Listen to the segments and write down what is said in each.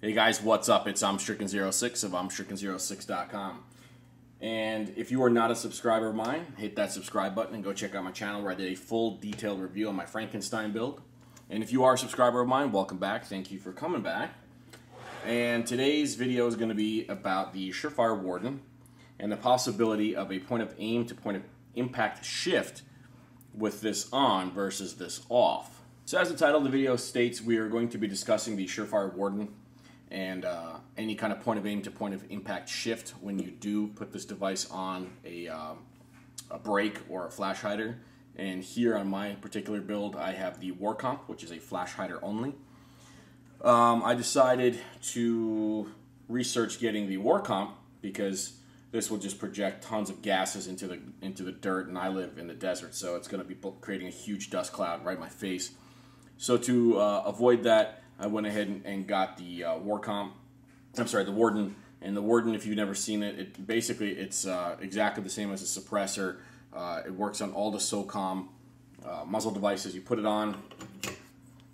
Hey guys, what's up? It's Stricken06 of Stricken06.com. And if you are not a subscriber of mine, hit that subscribe button and go check out my channel where I did a full detailed review on my Frankenstein build. And if you are a subscriber of mine, welcome back. Thank you for coming back. And today's video is going to be about the SureFire Warden and the possibility of a point of aim to point of impact shift with this on versus this off. So as the title of the video states, we are going to be discussing the SureFire Warden and any kind of point of aim to point of impact shift when you do put this device on a break or a flash hider. And here on my particular build, I have the War Comp, which is a flash hider only. I decided to research getting the War Comp because this will just project tons of gases into the dirt, and I live in the desert, so it's going to be creating a huge dust cloud right in my face. So to avoid that, I went ahead and got the the Warden. And the Warden, if you've never seen it, it's exactly the same as a suppressor. It works on all the SOCOM muzzle devices. You put it on,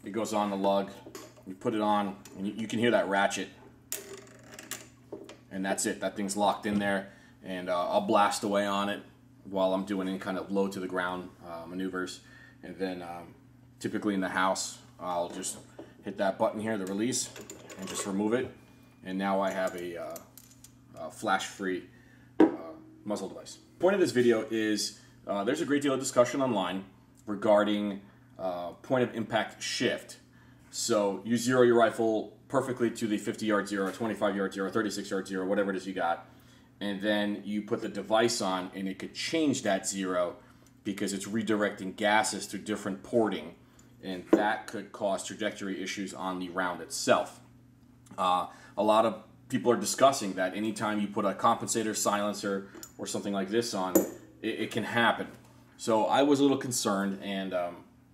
it goes on the lug. You put it on, and you can hear that ratchet. And that's it. That thing's locked in there. And I'll blast away on it while I'm doing any kind of low to the ground maneuvers. And then typically in the house, I'll just hit that button here, the release, and just remove it. And now I have a flash-free muzzle device. The point of this video is there's a great deal of discussion online regarding point of impact shift. So you zero your rifle perfectly to the 50-yard zero, 25-yard zero, 36-yard zero, whatever it is you got. And then you put the device on, and it could change that zero because it's redirecting gases through different porting. And that could cause trajectory issues on the round itself. A lot of people are discussing that anytime you put a compensator, silencer, or something like this on, it can happen. So I was a little concerned, and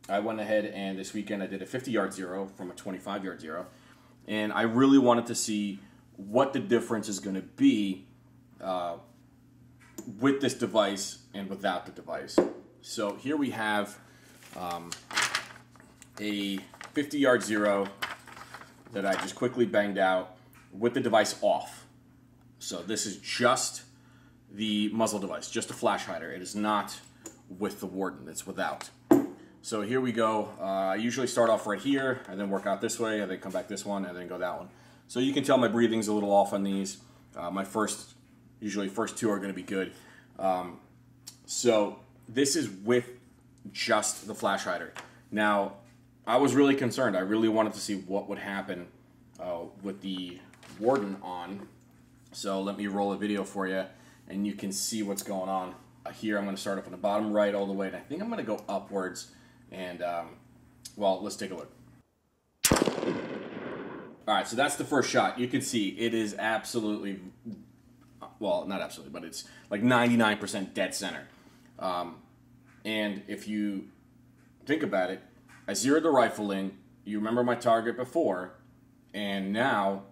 I went ahead and this weekend I did a 50-yard zero from a 25-yard zero. And I really wanted to see what the difference is going to be with this device and without the device. So here we have a 50-yard zero that I just quickly banged out with the device off. So this is just the muzzle device, just a flash hider. It is not with the Warden, it's without. So here we go. I usually start off right here, and then work out this way, and then come back this one, and then go that one. So you can tell my breathing's a little off on these. Usually first two are going to be good. So this is with just the flash hider. Now, I was really concerned. I really wanted to see what would happen with the Warden on. So let me roll a video for you, and you can see what's going on. Here I'm going to start up on the bottom right all the way, and I think I'm going to go upwards. And, well, let's take a look. Alright, so that's the first shot. You can see it is absolutely, well, not absolutely, but it's like 99% dead center. And if you think about it, I zeroed the rifle in, you remember my target before, and now,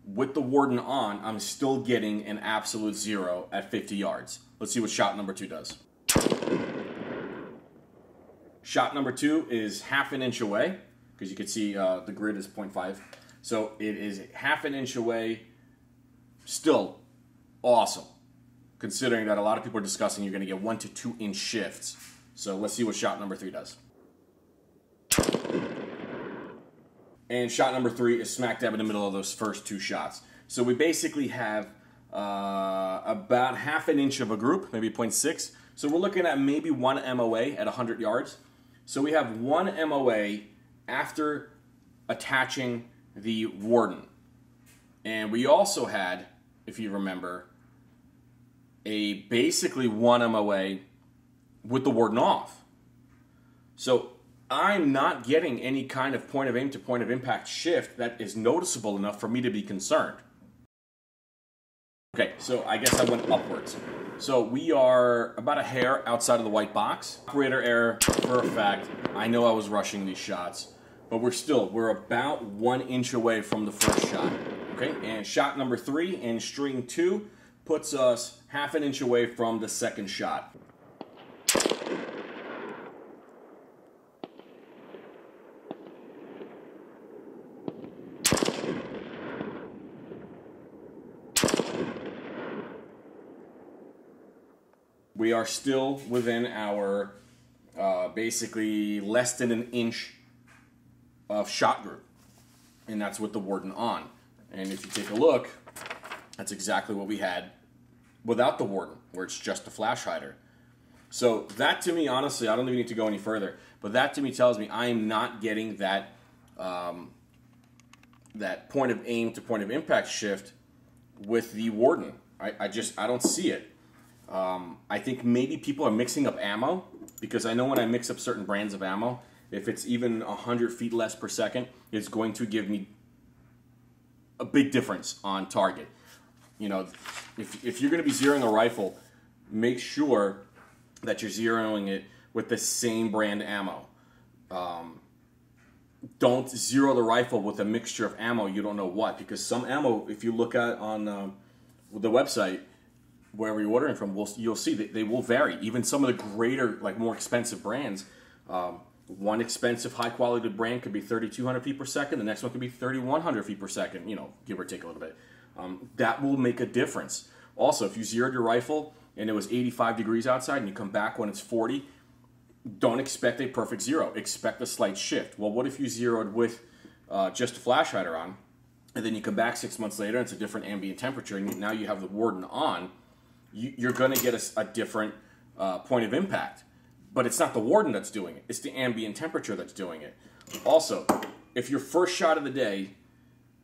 with the Warden on, I'm still getting an absolute zero at 50 yards. Let's see what shot number 2 does. Shot number 2 is half an inch away, because you can see the grid is 0.5. So it is half an inch away. Still awesome, considering that a lot of people are discussing you're going to get 1 to 2 inch shifts. So let's see what shot number 3 does. And shot number 3 is smack dab in the middle of those first 2 shots. So we basically have about half an inch of a group, maybe 0.6. So we're looking at maybe 1 MOA at 100 yards. So we have 1 MOA after attaching the Warden. And we also had, if you remember, a basically 1 MOA with the Warden off. So I'm not getting any kind of point of aim to point of impact shift that is noticeable enough for me to be concerned. Okay, so I guess I went upwards. So we are about a hair outside of the white box. Operator error for a fact. I know I was rushing these shots, but we're about 1 inch away from the first shot. Okay, and shot number 3 in string 2 puts us half an inch away from the second shot. we are still within our basically less than an inch of shot group, and that's with the Warden on. And if you take a look, that's exactly what we had without the Warden, where it's just a flash hider. So that to me, honestly, I don't even need to go any further, but that to me tells me I am not getting that that point of aim to point of impact shift with the Warden. I don't see it. I think maybe people are mixing up ammo, because I know when I mix up certain brands of ammo, if it's even 100 feet less per second, it's going to give me a big difference on target. You know, if you're going to be zeroing a rifle, make sure that you're zeroing it with the same brand ammo. Don't zero the rifle with a mixture of ammo you don't know what, because some ammo, if you look at on the website, wherever you're ordering from, you'll see that they will vary. Even some of the greater, like more expensive brands, one expensive high quality brand could be 3,200 feet per second, the next one could be 3,100 feet per second, you know, give or take a little bit. That will make a difference. Also, if you zeroed your rifle and it was 85 degrees outside and you come back when it's 40, don't expect a perfect zero. Expect a slight shift. Well, what if you zeroed with just a flash hider on, and then you come back 6 months later and it's a different ambient temperature, and now you have the Warden on? You're going to get a different point of impact. But it's not the Warden that's doing it. It's the ambient temperature that's doing it. Also, if your first shot of the day,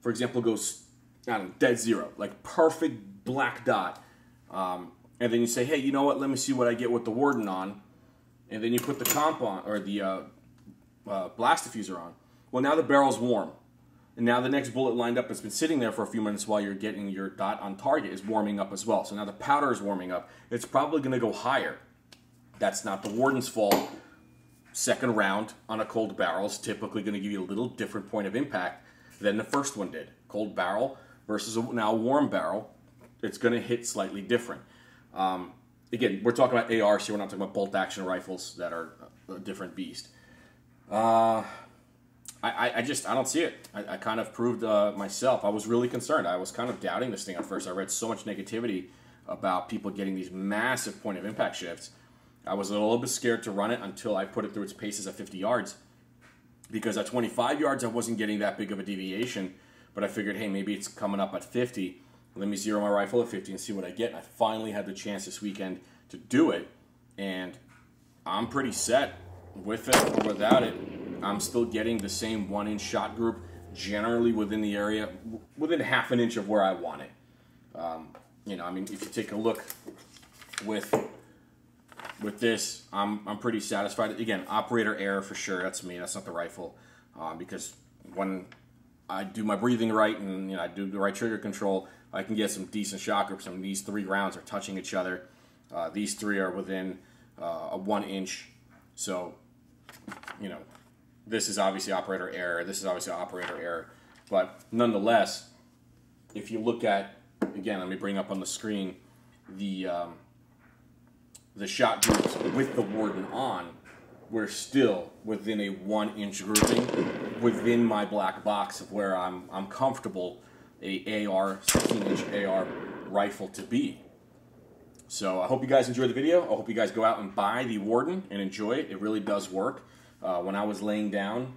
for example, goes, I don't know, dead zero, like perfect black dot, and then you say, hey, you know what, let me see what I get with the Warden on, and then you put the comp on, or the blast diffuser on, well, now the barrel's warm. And now the next bullet lined up that's been sitting there for a few minutes while you're getting your dot on target is warming up as well. So now the powder is warming up. It's probably going to go higher. That's not the Warden's fault. Second round on a cold barrel is typically going to give you a little different point of impact than the first one did. Cold barrel versus now a warm barrel, it's going to hit slightly different. Again, we're talking about ARs here. We're not talking about bolt action rifles that are a different beast. I don't see it. I kind of proved myself. I was really concerned. I was kind of doubting this thing at first. I read so much negativity about people getting these massive point of impact shifts. I was a little bit scared to run it until I put it through its paces at 50 yards. Because at 25 yards, I wasn't getting that big of a deviation. But I figured, hey, maybe it's coming up at 50. Let me zero my rifle at 50 and see what I get. And I finally had the chance this weekend to do it. And I'm pretty set with it or without it. I'm still getting the same 1 inch shot group, generally within the area, within half an inch of where I want it. You know, I mean, if you take a look with this, I'm pretty satisfied. Again, operator error for sure. That's me. That's not the rifle. Because when I do my breathing right and I do the right trigger control, I can get some decent shot groups. I mean, these 3 rounds are touching each other. These 3 are within a 1 inch. So, you know, this is obviously operator error. This is obviously operator error. But nonetheless, if you look at, again, let me bring up on the screen the shot groups with the Warden on, we're still within a 1 inch grouping within my black box of where I'm comfortable a AR, 16 inch AR rifle to be. So I hope you guys enjoyed the video. I hope you guys go out and buy the Warden and enjoy it. It really does work. When I was laying down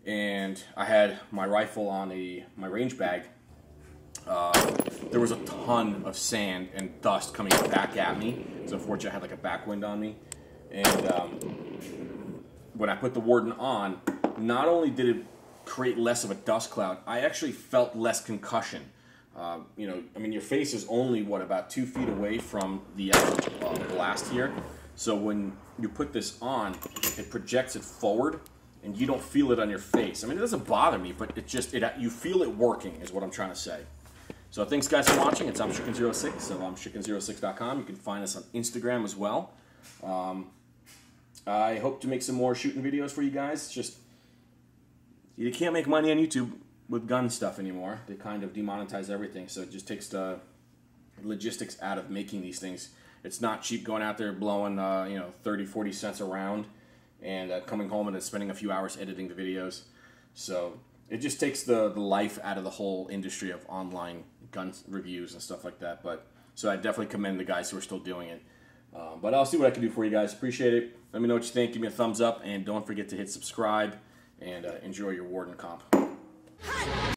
and I had my rifle on my range bag, there was a ton of sand and dust coming back at me. So unfortunately I had like a backwind on me. And when I put the Warden on, not only did it create less of a dust cloud, I actually felt less concussion. You know, I mean, your face is only, what, about 2 feet away from the actual blast here. So when you put this on, it projects it forward, and you don't feel it on your face. I mean, it doesn't bother me, but you feel it working, is what I'm trying to say. So thanks, guys, for watching. It's Chicken06 of Chicken06.com. You can find us on Instagram as well. I hope to make some more shooting videos for you guys. Just, you can't make money on YouTube with gun stuff anymore. They kind of demonetize everything, so it just takes the logistics out of making these things. It's not cheap going out there blowing 30, 40 cents a round and coming home and then spending a few hours editing the videos. So it just takes the life out of the whole industry of online gun reviews and stuff like that. But so I definitely commend the guys who are still doing it. But I'll see what I can do for you guys. Appreciate it. Let me know what you think. Give me a thumbs up, and don't forget to hit subscribe, and enjoy your Warden comp.